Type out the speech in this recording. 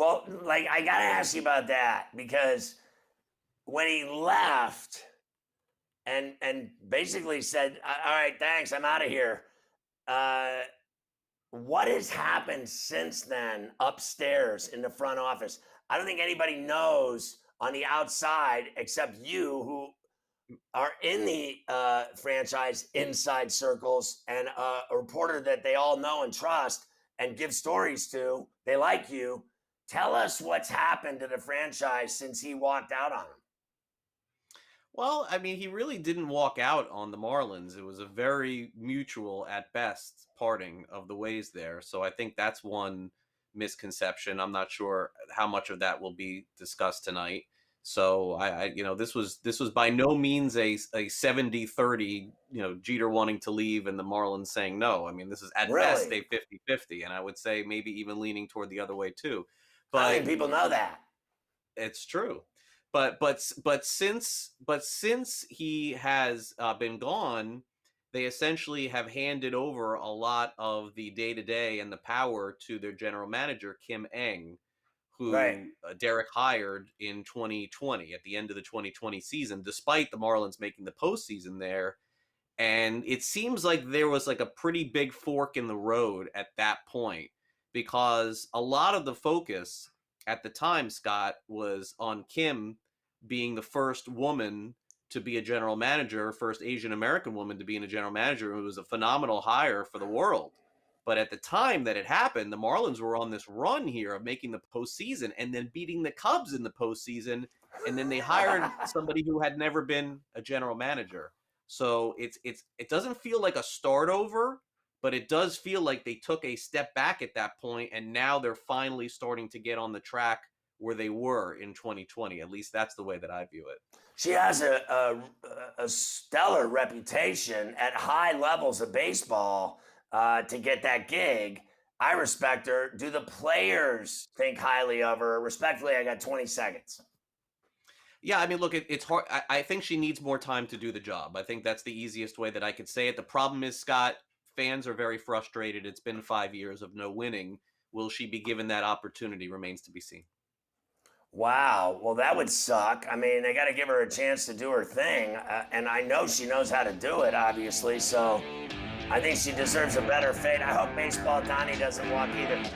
Well, like I gotta ask you about that because when he left and basically said, "All right, thanks, I'm out of here." Uh, what has happened since then upstairs in the front office? I don't think anybody knows on the outside except you, who are in the franchise inside circles and a reporter that they all know and trust and give stories to. They like you. Tell us what's happened to the franchise since he walked out on him. Well, I mean, he really didn't walk out on the Marlins. It was a very mutual, at best, parting of the ways there. So I think that's one misconception. I'm not sure how much of that will be discussed tonight. So this was by no means a 70-30, Jeter wanting to leave and the Marlins saying no. I mean, this is at best Really? a 50-50, and I would say maybe even leaning toward the other way too. I don't think But people know that. it's true. But since he has been gone, they essentially have handed over a lot of the day to day and the power to their general manager Kim Eng, Right. who Derek hired in 2020 at the end of the 2020 season, despite the Marlins making the postseason there. And it seems like there was like a pretty big fork in the road at that point, because a lot of the focus at the time, Scott, was on Kim being the first woman to be a general manager, first Asian American woman to be in a general manager. It was a phenomenal hire for the world. But at the time that it happened, the Marlins were on this run here of making the postseason and then beating the Cubs in the postseason. And then they hired somebody who had never been a general manager. So it doesn't feel like a start over, but it does feel like they took a step back at that point, and now they're finally starting to get on the track where they were in 2020. At least that's the way that I view it. She has a stellar reputation at high levels of baseball to get that gig. I respect her. Do the players think highly of her? Respectfully, I got 20 seconds. Yeah, I mean, look, it's hard. I think she needs more time to do the job. I think that's the easiest way that I could say it. The problem is, Scott, fans are very frustrated. It's been 5 years of no winning. Will she be given that opportunity remains to be seen. Wow. Well, that would suck. I mean, they got to give her a chance to do her thing. And I know she knows how to do it, obviously. So I think she deserves a better fate. I hope Baseball Donnie doesn't walk either.